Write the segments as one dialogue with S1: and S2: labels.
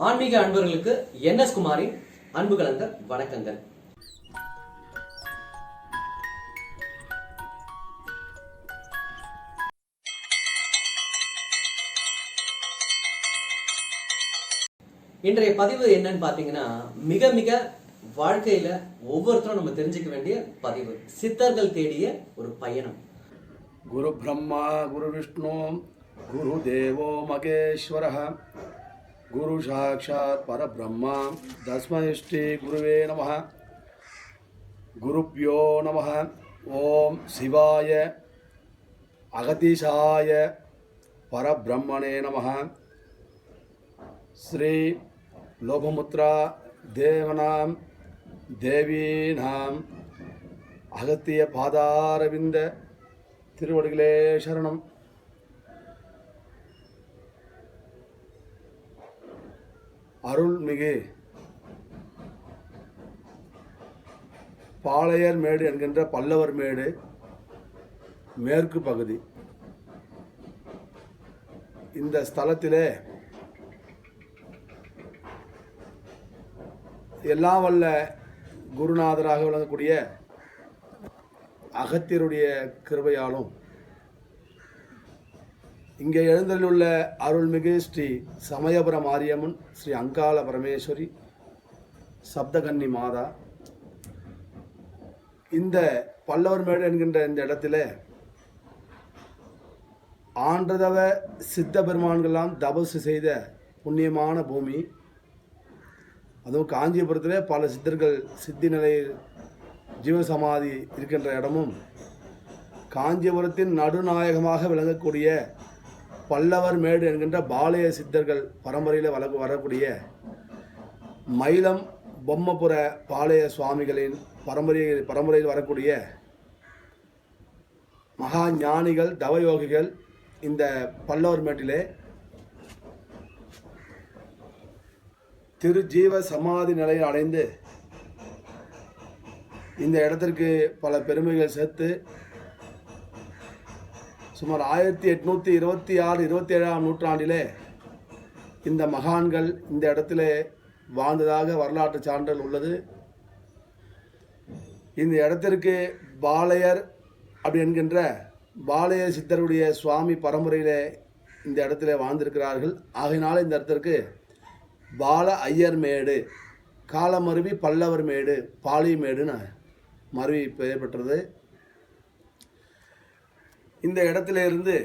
S1: ஆன்மீக அன்பர்களுக்கு என்எஸ் குமாரின் அன்பு கலந்த வணக்கங்கள். இன்றைய பதிவு என்னன்னு பாத்தீங்கன்னா, மிக மிக வாழ்க்கையில ஒவ்வொருத்தரும் நம்ம தெரிஞ்சுக்க வேண்டிய பதிவு. சித்தர்கள் தேடிய ஒரு பயணம்.
S2: குரு பிரம்மா குரு விஷ்ணு குரு தேவோ மகேஸ்வரः குரு சாட்சாத் பரபிரம்மா தஸ்மை ஸ்ரீ குருவே நமः. குருப்யோ நமः. ஓம் சிவாய அகதீசாய பரபிரம்மணே நமः. ஸ்ரீ லோகமுத்ரா தேவனாம் தேவீனாம் அகத்திய பாதாரவிந்த திருவடிகளே சரணம். அருள்மிகு பாளையர் மேடு என்கின்ற பல்லவர் மேடு மேற்கு பகுதி. இந்த ஸ்தலத்திலே எல்லாம் வல்ல குருநாதராக விளங்கக்கூடிய அகத்தியருடைய கிருபையாலும் இங்கே எழுந்தருளுள்ள அருள்மிகு ஸ்ரீ சமயபுர மாரியம்மன், ஸ்ரீ அங்காள பரமேஸ்வரி, சப்தகன்னி மாதா, இந்த பல்லவர் மேடு என்கின்ற இந்த இடத்துல ஆண்டதவ சித்த பெருமான்கள்லாம் தபசு செய்த புண்ணியமான பூமி. அதுவும் காஞ்சிபுரத்தில் பல சித்தர்கள் சித்தி நிலையில் ஜீவசமாதி இருக்கின்ற இடமும், காஞ்சிபுரத்தின் நடுநாயகமாக விளங்கக்கூடிய பல்லவர் மேடு என்கின்ற பாளைய சித்தர்கள் பரம்பரையில் வரக்கூடிய மயிலம் பொம்மபுர பாளைய சுவாமிகளின் பரம்பரையில் வரக்கூடிய மகா ஞானிகள் தவயோகிகள் இந்த பல்லவர் மேட்டிலே திரு ஜீவ சமாதி நிலையை அடைந்து இந்த இடத்திற்கு பல பெருமைகள் சேர்த்து சுமார் 1826-27ஆம் நூற்றாண்டிலே இந்த மகான்கள் இந்த இடத்துல வாழ்ந்ததாக வரலாற்று சான்றல் உள்ளது. இந்த இடத்திற்கு பாளையர் அப்படி என்கின்ற பாளைய சித்தருடைய சுவாமி பரம்பரையில் இந்த இடத்துல வாழ்ந்திருக்கிறார்கள். ஆகையினால இந்த இடத்திற்கு பால ஐயர் மேடு, காலமருவி பல்லவர் மேடு, பாளி மேடுன்னு மருவி பெயர் பெற்றது. இந்த இடத்துல இருந்து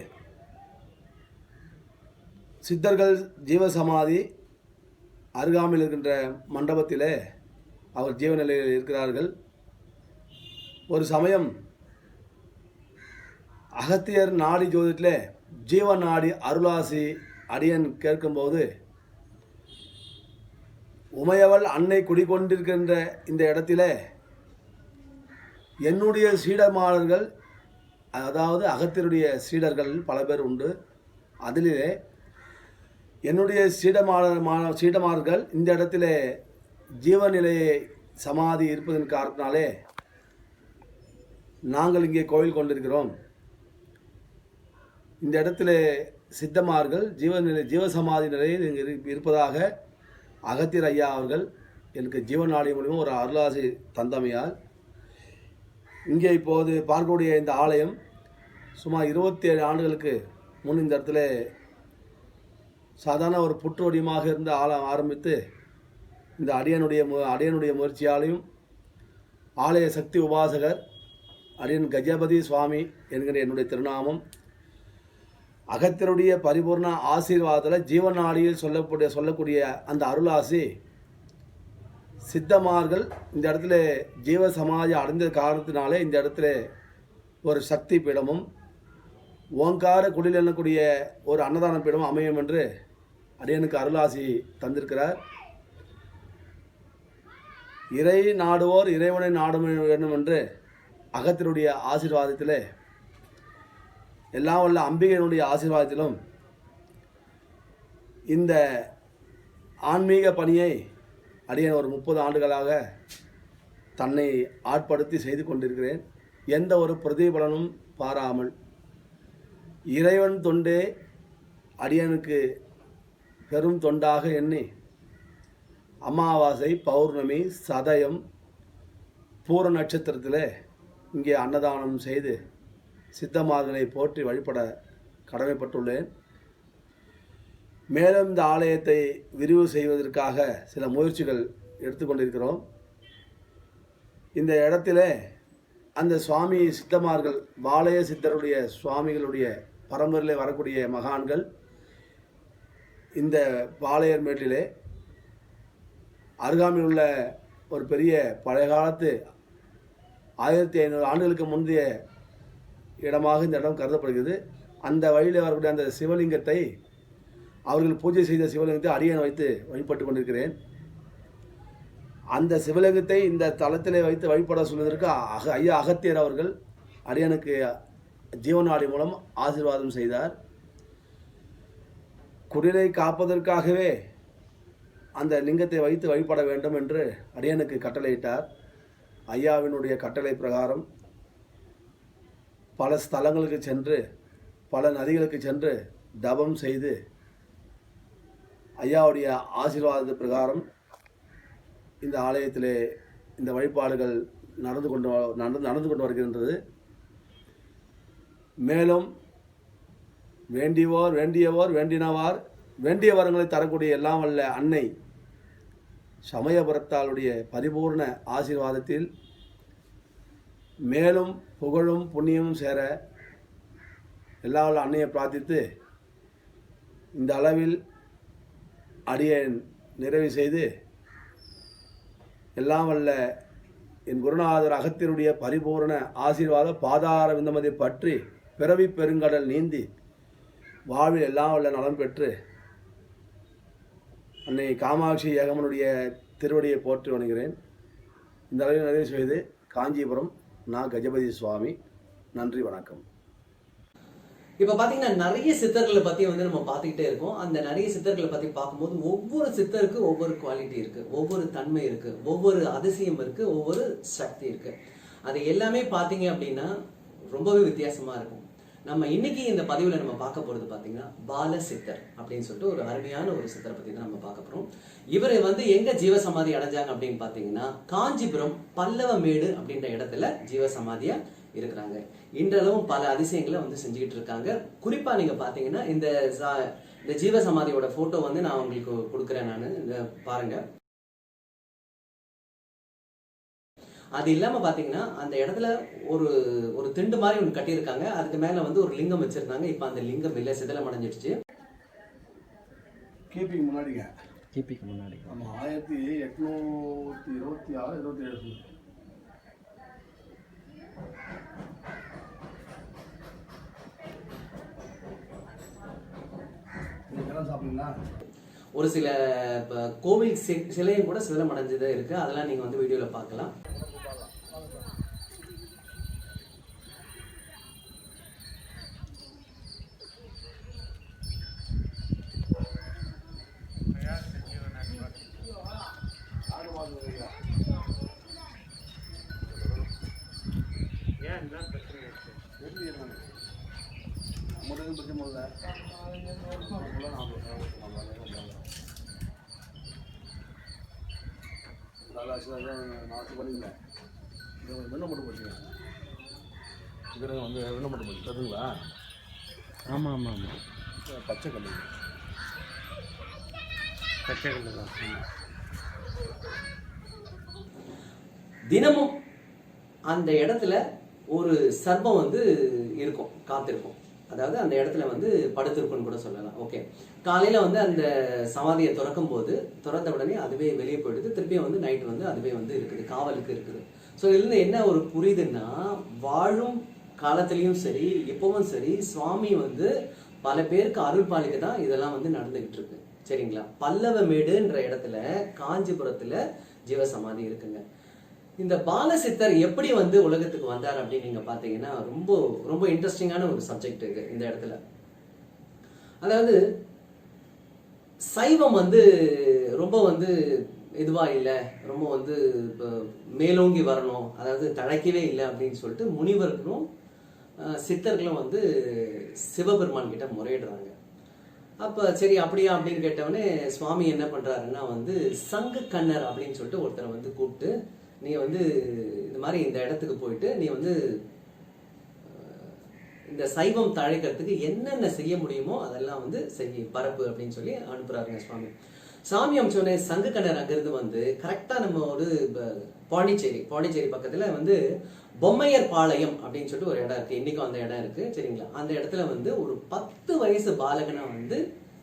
S2: சித்தர்கள் ஜீவசமாதி அருகாமையில் இருக்கின்ற மண்டபத்தில் அவர் ஜீவநிலையில் இருக்கிறார்கள். ஒரு சமயம் அகத்தியர் நாடி ஜோதிடத்தில் ஜீவ நாடி அருளாசி அடியன் கேட்கும்போது, உமையவள் அன்னை குடிகொண்டிருக்கின்ற இந்த இடத்துல என்னுடைய சீடமாளர்கள், அதாவது அகத்தியருடைய சீடர்கள் பல பேர் உண்டு. அதிலே என்னுடைய சீடமார்கள் இந்த இடத்துல ஜீவநிலையை சமாதி இருப்பதன் காரணத்தினாலே நாங்கள் இங்கே கோயில் கொண்டிருக்கிறோம். இந்த இடத்துல சித்தமார்கள் ஜீவசமாதி நிலையில் இங்கே இருப்பதாக அகத்தியர் ஐயா அவர்கள் எனக்கு ஜீவநாடி மூலியமாக ஒரு அருளாசி தந்தமையால் இங்கே இப்போது பார்க்கக்கூடிய இந்த ஆலயம் சுமார் 27 ஆண்டுகளுக்கு முன் இந்த இடத்துல சாதாரண ஒரு புற்றுவடியமாக இருந்து ஆரம்பித்து இந்த அடியனுடைய முயற்சியாலையும் ஆலய சக்தி உபாசகர் அடியன் கஜபதி சுவாமி என்கிற என்னுடைய திருநாமம், அகத்தியருடைய பரிபூர்ண ஆசீர்வாதத்தில் ஜீவநாடியில் சொல்லக்கூடிய அந்த அருளாசி சித்தமார்கள் இந்த இடத்துல ஜீவ சமாதி அடைந்த காரணத்தினாலே இந்த இடத்துல ஒரு சக்தி பீடமும் ஓங்கார குடில் எண்ணக்கூடிய ஒரு அன்னதான பீடமும் அமையும் என்று அடியனுக்கு அருளாசி தந்திருக்கிறார். இறை நாடுவோர் இறைவனை நாட வேண்டும் என்று அகத்தியருடைய ஆசீர்வாதத்தில், எல்லாம் உள்ள அம்பிகையினுடைய ஆசீர்வாதத்திலும் இந்த ஆன்மீக பணியை அடியன் ஒரு 30 ஆண்டுகளாக தன்னை ஆட்படுத்தி செய்து கொண்டிருக்கிறேன். எந்த ஒரு பிரதிபலனும் பாராமல் இறைவன் தொண்டே அடியனுக்கு பெரும் தொண்டாக எண்ணி அமாவாசை, பௌர்ணமி, சதயம், பூர நட்சத்திரத்தில் இங்கே அன்னதானம் செய்து சித்தமார்களை போற்றி வழிபட கடமைப்பட்டுள்ளேன். மேலும் இந்த ஆலயத்தை விரிவு செய்வதற்காக சில முயற்சிகள் எடுத்துக்கொண்டிருக்கிறோம். இந்த இடத்துல அந்த சுவாமி சித்தமார்கள், பாளைய சித்தருடைய சுவாமிகளுடைய பரம்பரையில் வரக்கூடிய மகான்கள் இந்த பாளையர் மேட்டிலே அருகாமையில் உள்ள ஒரு பெரிய பழைய காலத்து 1500 ஆண்டுகளுக்கு முந்தைய இடமாக இந்த இடம் கருதப்படுகிறது. அந்த வழியில் வரக்கூடிய அந்த சிவலிங்கத்தை, அவர்கள் பூஜை செய்த சிவலிங்கத்தை அடியேன் வைத்து வழிபட்டு கொண்டிருக்கிறேன். அந்த சிவலிங்கத்தை இந்த தளத்திலே வைத்து வழிபட சொல்வதற்கு ஐயா அகத்தியர் அவர்கள் அடியனுக்கு ஜீவநாடி மூலம் ஆசீர்வாதம் செய்தார். குடிலை காப்பதற்காகவே அந்த லிங்கத்தை வைத்து வழிபட வேண்டும் என்று அடியனுக்கு கட்டளையிட்டார். ஐயாவினுடைய கட்டளை பிரகாரம் பல ஸ்தலங்களுக்கு சென்று, பல நதிகளுக்கு சென்று தவம் செய்து ஐயாவுடைய ஆசீர்வாத பிரகாரம் இந்த ஆலயத்திலே இந்த வழிபாடுகள் நடந்து கொண்டு வருகின்றது. மேலும் வேண்டியவர் வேண்டினவார் வேண்டிய வரங்களை தரக்கூடிய எல்லாம் வல்ல அன்னை சமயபுரத்தாளுடைய பரிபூர்ண ஆசீர்வாதத்தில் மேலும் புகழும் புண்ணியமும் சேர எல்லா வல்ல அன்னையை பிரார்த்தித்து இந்த அளவில் அடியேன் நிறைவு செய்து, எல்லாம் வல்ல என் குருநாதர் அகத்தியருடைய பரிபூர்ண ஆசீர்வாத பாதார விந்தமதை பற்றி பிறவி பெருங்கடல் நீந்தி வாழ்வில் எல்லாம் வல்ல நலம் பெற்று அன்னை காமாட்சி ஏகமனுடைய திருவடியை போற்றி வணங்குகிறேன். இந்த அளவில் நிறைவு செய்து காஞ்சிபுரம் நான் கஜபதி சுவாமி. நன்றி, வணக்கம்.
S1: இப்போ பார்த்தீங்கன்னா நிறைய சித்தர்களை பற்றி வந்து நம்ம பார்த்துக்கிட்டே இருக்கோம். அந்த நிறைய சித்தர்களை பற்றி பார்க்கும்போது ஒவ்வொரு சித்தருக்கு ஒவ்வொரு குவாலிட்டி இருக்குது, ஒவ்வொரு தன்மை இருக்குது, ஒவ்வொரு அதிசயம் இருக்குது, ஒவ்வொரு சக்தி இருக்குது. அது எல்லாமே பார்த்தீங்க அப்படின்னா ரொம்பவே வித்தியாசமாக இருக்கும். நம்ம இன்னைக்கு இந்த பதிவில் நம்ம பார்க்க போகிறது பார்த்தீங்கன்னா பால சித்தர் அப்படின்னு சொல்லிட்டு ஒரு அருமையான ஒரு சித்தரை பற்றி தான் நம்ம பார்க்க போகிறோம். இவர் வந்து எங்கே ஜீவசமாதி அடைஞ்சாங்க அப்படின்னு பார்த்தீங்கன்னா காஞ்சிபுரம் பல்லவமேடு அப்படின்ற இடத்துல ஜீவசமாதியாக இருக்கிறாங்க. இன்றளவும் பல அதிசயங்களை வந்து செஞ்சுக்கிட்டு இருக்காங்க. குறிப்பா நீங்க பாத்தீங்கன்னா இந்த ஜீவசமாதியோட போட்டோ வந்து நான் உங்களுக்கு கொடுக்குறேன். நான் இந்த பாருங்க. அது இல்லாம பாத்தீங்கன்னா அந்த இடத்துல ஒரு ஒரு திண்டு மாதிரி ஒன்று கட்டியிருக்காங்க. அதுக்கு மேல வந்து ஒரு லிங்கம் வச்சிருந்தாங்க. இப்ப அந்த லிங்கம் இல்ல, சிதலம் அடைஞ்சிடுச்சு.
S2: கிபிக்கு முன்னாடிங்க,
S1: கிபிக்கு முன்னாடி
S2: ஆமா 1826 27
S1: ஒரு சில கோவில் சிலையும் கூட சிதலம் அடைஞ்சதா இருக்கு. அதெல்லாம் நீங்க வந்து வீடியோல பார்க்கலாம்.
S2: நாட்டு பண்ணிங்க வெண்ணை மட்டும் போச்சுங்க. இதில் வந்து வெண்ணை மட்டும் போச்சு தருங்களா?
S3: ஆமாம் ஆமாம் ஆமாம்,
S2: பச்சை கல்,
S3: பச்சை கல் தான்.
S1: தினமும் அந்த இடத்துல ஒரு சர்ப்பம் வந்து இருக்கும், காத்திருக்கும். அதாவது அந்த இடத்துல வந்து படுத்திருக்குன்னு கூட சொல்லலாம். ஓகே, காலையில வந்து அந்த சமாதியை திறக்கும் போது திறந்த உடனே அதுவே வெளியே போயிடுது. திருப்பியும் வந்து நைட்டு வந்து அதுவே வந்து இருக்குது, காவலுக்கு இருக்குது. ஸோ இதுல என்ன ஒரு புரியுதுன்னா, வாழும் காலத்திலையும் சரி இப்பவும் சரி சுவாமி வந்து பல பேருக்கு அருள் பாலிக்க தான் இதெல்லாம் வந்து நடந்துகிட்டு இருக்கு. சரிங்களா? பல்லவமேடுன்ற இடத்துல காஞ்சிபுரத்துல ஜீவசமாதி இருக்குங்க. இந்த பாலசித்தர் எப்படி வந்து உலகத்துக்கு வந்தார் அப்படின்னு நீங்க பாத்தீங்கன்னா ரொம்ப ரொம்ப இன்ட்ரெஸ்டிங்கான ஒரு சப்ஜெக்ட் இருக்கு இந்த இடத்துல. அதாவது சைவம் வந்து ரொம்ப வந்து இதுவா இல்லை, ரொம்ப வந்து மேலோங்கி வரணும், அதாவது தழைக்கவே இல்லை அப்படின்னு சொல்லிட்டு முனிவர்களும் சித்தர்களும் வந்து சிவபெருமான் கிட்ட முறையிடுறாங்க. அப்போ சரி அப்படியா அப்படின்னு கேட்டவொடனே சுவாமி என்ன பண்ணுறாருன்னா வந்து சங்கு கண்ணர் அப்படின்னு சொல்லிட்டு ஒருத்தரை வந்து கூப்பிட்டு, நீ வந்து இந்த மாதிரி இந்த இடத்துக்கு போயிட்டு நீ வந்து இந்த சைவம் தழைக்கிறதுக்கு என்னென்ன செய்ய முடியுமோ அதெல்லாம் வந்து பரப்பு அப்படின்னு சொல்லி அனுப்புறாருங்க சுவாமி. சாமி அமிச்சோடனே சங்கு கண்ணர் அங்கிருந்து வந்து கரெக்டாக நம்ம ஒரு பாண்டிச்சேரி பக்கத்தில் வந்து பொம்மையர் பாளையம் அப்படின்னு சொல்லிட்டு ஒரு இடம் இருக்குது. இன்றைக்கும் அந்த இடம் இருக்குது சரிங்களா. அந்த இடத்துல வந்து ஒரு 10 வயசு பாலகனா வந்து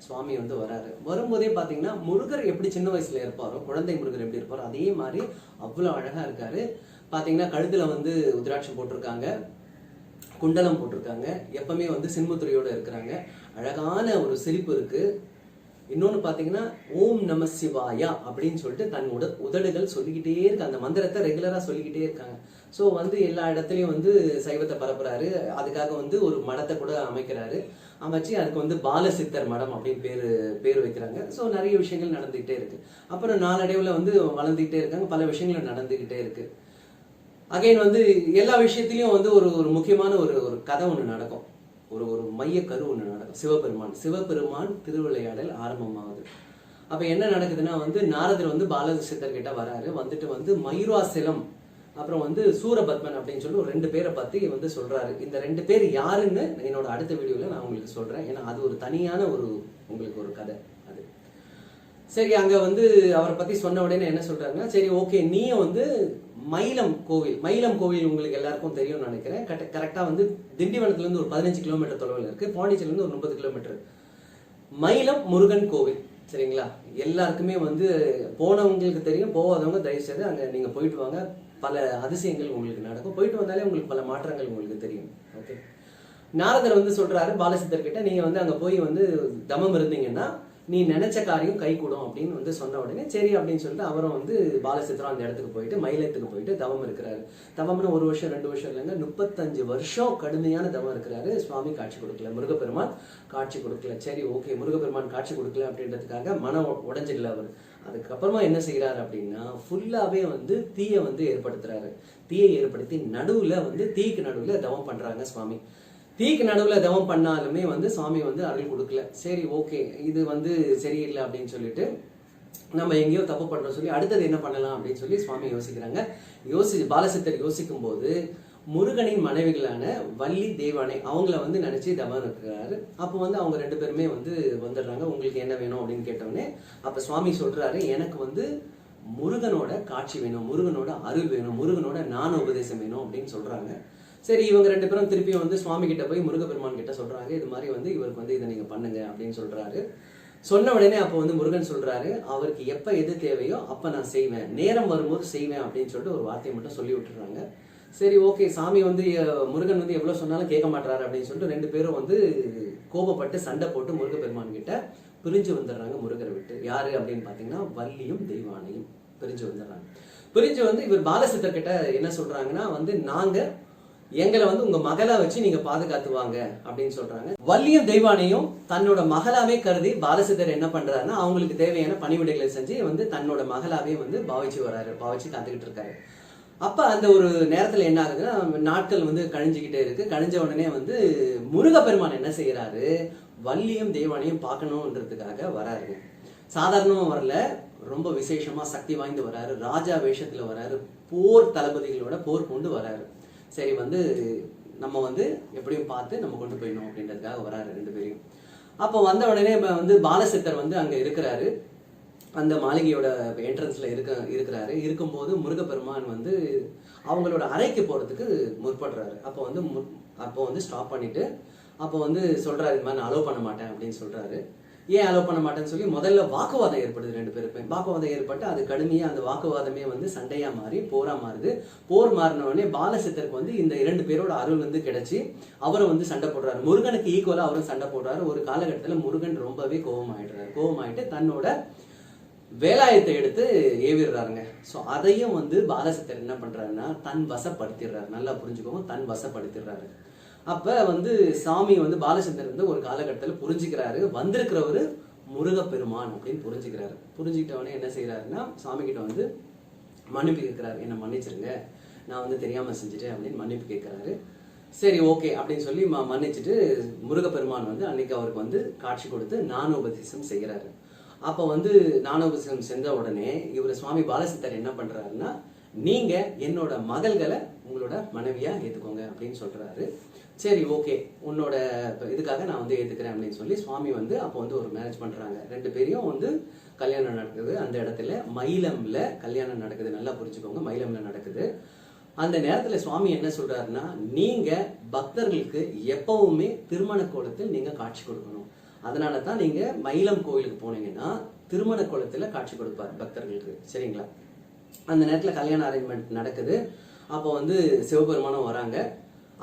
S1: சுவாமி வந்து வராரு. வரும்போதே பார்த்தீங்கன்னா முருகர் எப்படி சின்ன வயசுல இருப்பாரோ, குழந்தை முருகர் எப்படி இருப்பாரோ அதே மாதிரி அவ்வளோ அழகாக இருக்காரு. பார்த்தீங்கன்னா கழுத்தில் வந்து உத்ராட்சம் போட்டிருக்காங்க, குண்டலம் போட்டிருக்காங்க, எப்பவுமே வந்து சின்முத்திரையோடு இருக்கிறாங்க, அழகான ஒரு சிரிப்பு இருக்கு. இன்னொன்று பார்த்தீங்கன்னா ஓம் நம சிவாயா அப்படின்னு சொல்லிட்டு தன் உதடுகள் சொல்லிக்கிட்டே இருக்கு. அந்த மந்திரத்தை ரெகுலராக சொல்லிக்கிட்டே இருக்காங்க. ஸோ வந்து எல்லா இடத்துலையும் வந்து சைவத்தை பரப்புறாரு. அதுக்காக வந்து ஒரு மடத்தை கூட அமைக்கிறாரு. அமைச்சு அதுக்கு வந்து பாலசித்தர் மடம் அப்படின்னு பேர் வைக்கிறாங்க. ஸோ நிறைய விஷயங்கள் நடந்துகிட்டே இருக்கு. அப்புறம் நாளடைவில் வந்து வளர்ந்துக்கிட்டே இருக்காங்க, பல விஷயங்கள் நடந்துக்கிட்டே இருக்கு. அகைன் வந்து எல்லா விஷயத்திலையும் வந்து ஒரு முக்கியமான ஒரு கதை ஒன்று நடக்கும், ஒரு மைய கரு ஒன்று நடக்கும். சிவபெருமான் திருவிளையாடல் ஆரம்பமாகுது. அப்போ என்ன நடக்குதுன்னா வந்து நாரதர் வந்து பாலசித்தர் கிட்ட வராரு. வந்துட்டு வந்து மயூராசலம் அப்புறம் வந்து சூரபத்மன் அப்படின்னு சொல்லி ஒரு 2 பேரை பற்றி வந்து சொல்றாரு. இந்த 2 பேர் யாருன்னு என்னோட அடுத்த வீடியோவில் நான் உங்களுக்கு சொல்றேன். ஏன்னா அது ஒரு தனியான உங்களுக்கு ஒரு கதை அது. சரி, அங்கே வந்து அவரை பற்றி சொன்ன உடனே என்ன சொல்றாருன்னா, சரி ஓகே நீயும் வந்து மயிலம் கோவில் உங்களுக்கு எல்லாருக்கும் தெரியும்னு நினைக்கிறேன். கரெக்டாக வந்து திண்டிவனத்துலேருந்து ஒரு 15 கிலோமீட்டர் தொலைவில் இருக்குது. பாண்டிச்சேரியிலேருந்து ஒரு 30 கிலோமீட்டர். மயிலம் முருகன் கோவில் சரிங்களா. எல்லாருக்குமே வந்து போனவங்களுக்கு தெரியும், போகாதவங்க தயவு செய்து அங்கே நீங்கள் போயிட்டு வாங்க. பல அதிசயங்கள் உங்களுக்கு நடக்கும். போயிட்டு வந்தாலே உங்களுக்கு பல மாற்றங்கள் உங்களுக்கு தெரியும். ஓகே, நாரதர் வந்து சொல்றாரு பாலசித்தர் கிட்ட, நீங்க வந்து அங்கே போய் வந்து தமம் இருந்தீங்கன்னா நீ நினைச்ச காரியம் கை கூடும் அப்படின்னு வந்து சொன்ன உடனே சரி அப்படின்னு சொல்லிட்டு அவரும் வந்து பாலசித்திரம் அந்த இடத்துக்கு போயிட்டு மயிலத்துக்கு போயிட்டு தவம் இருக்கிறாரு. தவம்னு 1 வருஷம் 2 வருஷம் இல்லைங்க, 35 வருஷம் கடுமையான தவம் இருக்கிறாரு. சுவாமி காட்சி கொடுக்கல, முருகப்பெருமான் காட்சி கொடுக்கல. சரி ஓகே, முருகப்பெருமான் காட்சி கொடுக்கல அப்படின்றதுக்காக மனம் உடைஞ்சிடல அவர். அதுக்கப்புறமா என்ன செய்யறாரு அப்படின்னா ஃபுல்லாவே வந்து தீயை வந்து ஏற்படுத்துறாரு. தீயை ஏற்படுத்தி தீக்கு நடுவுல தவம் பண்றாங்க சுவாமி. தீக்கு நடுவில் தவம் பண்ணாலுமே வந்து சுவாமி வந்து அருள் கொடுக்கல. சரி ஓகே, இது வந்து சரியில்லை அப்படின்னு சொல்லிட்டு நம்ம எங்கேயோ தப்பு பண்றோம் சொல்லி அடுத்தது என்ன பண்ணலாம் அப்படின்னு சொல்லி சுவாமி யோசிக்கிறாங்க. பாலசித்தர் யோசிக்கும் போது முருகனின் மனைவிகளான வள்ளி தேவானை அவங்கள வந்து நினைச்சு தவம் இருக்கிறாரு. அப்போ வந்து அவங்க 2 பேருமே வந்து வந்துடுறாங்க. உங்களுக்கு என்ன வேணும் அப்படின்னு கேட்டோடனே அப்ப சுவாமி சொல்றாரு, எனக்கு வந்து முருகனோட காட்சி வேணும், முருகனோட அருள் வேணும், முருகனோட ஞான உபதேசம் வேணும் அப்படின்னு சொல்றாங்க. சரி, இவங்க 2 பேரும் திருப்பியும் வந்து சுவாமி கிட்ட போய் முருகப்பெருமான் கிட்ட சொல்றாங்க, இது மாதிரி வந்து இவருக்கு வந்து இதை நீங்க பண்ணுங்க அப்படின்னு சொல்றாரு. சொன்ன உடனே அப்போ வந்து முருகன் சொல்றாரு, அவருக்கு எப்ப எது தேவையோ அப்ப நான் செய்வேன், நேரம் வரும்போது செய்வேன் அப்படின்னு சொல்லிட்டு ஒரு வார்த்தையை மட்டும் சொல்லி விட்டுறாங்க. சரி ஓகே, சாமி வந்து முருகன் வந்து எவ்வளவு சொன்னாலும் கேட்க மாட்டாரு அப்படின்னு சொல்லிட்டு 2 பேரும் வந்து கோபப்பட்டு சண்டை போட்டு முருகப்பெருமான் கிட்ட பிரிஞ்சு வந்துடுறாங்க முருகரை விட்டு. யாரு அப்படின்னு பாத்தீங்கன்னா வள்ளியும் தெய்வானையும் பிரிஞ்சு வந்துடுறாங்க. பிரிஞ்சு வந்து இவர் பாலசித்தர் கிட்ட என்ன சொல்றாங்கன்னா வந்து நாங்க எங்களை வந்து உங்க மகளா வச்சு நீங்க பாதுகாத்துவாங்க அப்படின்னு சொல்றாங்க. வள்ளியும் தெய்வானையும் தன்னோட மகளாவே கருதி பாலசித்தர் என்ன பண்றாருன்னா அவங்களுக்கு தேவையான பணிவிடைகளை செஞ்சு வந்து தன்னோட மகளாவே வந்து பாவிச்சு காத்துக்கிட்டு இருக்காரு. அப்ப அந்த ஒரு நேரத்துல என்ன ஆகுதுன்னா நாட்கள் வந்து கழிஞ்சுக்கிட்டே இருக்கு. கழிஞ்ச உடனே வந்து முருகப்பெருமான் என்ன செய்யறாரு, வள்ளியும் தெய்வானையும் பார்க்கணுன்றதுக்காக வராரு. சாதாரணமா வரல, ரொம்ப விசேஷமா சக்தி வாய்ந்து வராரு. ராஜா வேஷத்துல வராரு, போர் தளபதிகளோட போர் கொண்டு வராரு. சரி வந்து நம்ம வந்து எப்படியும் பார்த்து நம்ம கொண்டு போயிடணும் அப்படின்றதுக்காக வராரு 2 பேரையும். அப்போ வந்த உடனே வந்து பாலசித்தர் வந்து அங்க இருக்கிறாரு, அந்த மாளிகையோட என்ட்ரன்ஸ்ல இருக்கிறாரு. இருக்கும்போது முருகப்பெருமான் வந்து அவங்களோட அறைக்கு போறதுக்கு முற்படுறாரு. அப்போ வந்து ஸ்டாப் பண்ணிட்டு அப்போ வந்து சொல்றாரு, இது மாதிரி நான் அலோவ் பண்ண மாட்டேன் அப்படின்னு சொல்றாரு. ஏன் அலோவ் பண்ண மாட்டேன்னு சொல்லி முதல்ல வாக்குவாதம் ஏற்படுது 2 பேருக்கும். வாக்குவாதம் ஏற்பட்டு அது கடுமையா அந்த வாக்குவாதமே வந்து சண்டையா மாறி போரா மாறுது. போர் மாறின உடனே பாலசித்தருக்கு வந்து இந்த 2 பேரோட அருள் வந்து கிடைச்சி அவரும் வந்து சண்டை போடுறாரு. முருகனுக்கு ஈக்குவலா அவரும் சண்டை போடுறாரு. ஒரு காலகட்டத்துல முருகன் ரொம்பவே கோபமாயிட்டு தன்னோட வேலாயத்தை எடுத்து ஏவிடுறாருங்க. ஸோ அதையும் வந்து பாலசித்தர் என்ன பண்றாருன்னா தன் வசப்படுத்திடுறாரு. நல்லா புரிஞ்சுக்கோங்க, தன் வசப்படுத்திடுறாரு. அப்ப வந்து சாமி வந்து பாலசித்தர் வந்து ஒரு காலகட்டத்தில் புரிஞ்சுக்கிறாரு, வந்திருக்கிறவரு முருகப்பெருமான் அப்படின்னு புரிஞ்சுக்கிறாரு. புரிஞ்சுக்கிட்டவனே என்ன செய்யறாருன்னா சாமி கிட்ட வந்து மன்னிப்பு கேட்கிறாரு, என்னை மன்னிச்சிருங்க, நான் வந்து தெரியாம செஞ்சுட்டேன் அப்படின்னு மன்னிப்பு கேட்கிறாரு. சரி ஓகே அப்படின்னு சொல்லி மன்னிச்சுட்டு முருகப்பெருமான் வந்து அன்னைக்கு அவருக்கு வந்து காட்சி கொடுத்து ஞானோபதேசம் செய்கிறாரு. அப்போ வந்து ஞானோபதேசம் செஞ்ச உடனே இவர் சுவாமி பாலசித்தர் என்ன பண்றாருன்னா, நீங்க என்னோட மகள்களை உங்களோட மனைவியா ஏத்துக்கோங்க அப்படின்னு சொல்றாரு. சரி ஓகே, உன்னோட இதுக்காக நான் வந்து ஏத்துக்கிறேன் அப்படின்னு சொல்லி சுவாமி வந்து அப்போ வந்து ஒரு மேரேஜ் பண்றாங்க. 2 பேரையும் வந்து கல்யாணம் நடக்குது. அந்த இடத்துல மயிலம்ல கல்யாணம் நடக்குது. நல்லா புரிஞ்சுக்கோங்க, மயிலம்ல நடக்குது. அந்த நேரத்துல சுவாமி என்ன சொல்றாருன்னா, நீங்க பக்தர்களுக்கு எப்பவுமே திருமண கோலத்தில் நீங்க காட்சி கொடுக்கணும். அதனால தான் நீங்க மயிலம் கோயிலுக்கு போனீங்கன்னா திருமண கோலத்துல காட்சி கொடுப்பார் பக்தர்களுக்கு. சரிங்களா? அந்த நேரத்துல கல்யாண அரேஞ்ச்மெண்ட் நடக்குது. அப்போ வந்து சிவபெருமானும் வராங்க.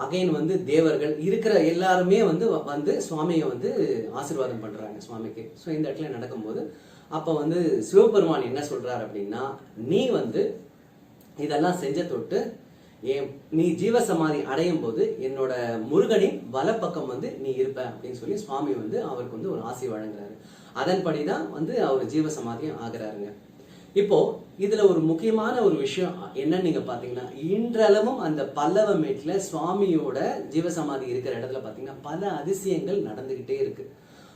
S1: அகைன் வந்து தேவர்கள் இருக்கிற எல்லாருமே வந்து சுவாமியை வந்து ஆசீர்வாதம் பண்றாங்க சுவாமிக்கு. ஸோ இந்த இடத்துல நடக்கும்போது அப்போ வந்து சிவபெருமான் என்ன சொல்றாரு அப்படின்னா, நீ வந்து இதெல்லாம் செஞ்ச தொட்டு நீ ஜீவசமாதி அடையும் போது என்னோட முருகனின் வலப்பக்கம் வந்து நீ இருப்ப அப்படின்னு சொல்லி சுவாமி வந்து அவருக்கு வந்து ஒரு ஆசை வழங்குறாரு. அதன்படிதான் வந்து அவர் ஜீவசமாதியும் ஆகிறாருங்க. இப்போ இதுல ஒரு முக்கியமான ஒரு விஷயம் என்னன்னு நீங்க பாத்தீங்கன்னா, இன்றளவும் அந்த பல்லவமேட்ல சுவாமியோட ஜீவசமாதி இருக்கிற இடத்துல பாத்தீங்கன்னா பல அதிசயங்கள் நடந்துகிட்டே இருக்கு.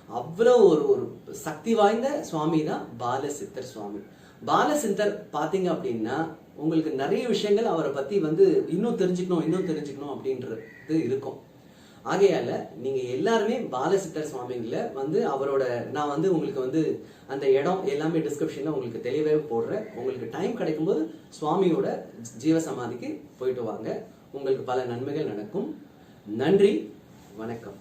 S1: அவ்வளவு ஒரு சக்தி வாய்ந்த சுவாமி தான் பாலசித்தர் சுவாமி. பாலசித்தர் பாத்தீங்க அப்படின்னா உங்களுக்கு நிறைய விஷயங்கள் அவரை பத்தி வந்து இன்னும் தெரிஞ்சுக்கணும் அப்படின்றது இருக்கும். ஆகையால நீங்க எல்லாருமே பாலசித்தர் சுவாமிகளை வந்து அவரோட நான் வந்து உங்களுக்கு வந்து அந்த இடம் எல்லாமே டிஸ்கிரிப்ஷன்ல உங்களுக்கு தெளிவாக போடுறேன். உங்களுக்கு டைம் கிடைக்கும்போது சுவாமியோட ஜீவசமாதிக்கு போயிட்டு வாங்க. உங்களுக்கு பல நன்மைகள் நடக்கும். நன்றி, வணக்கம்.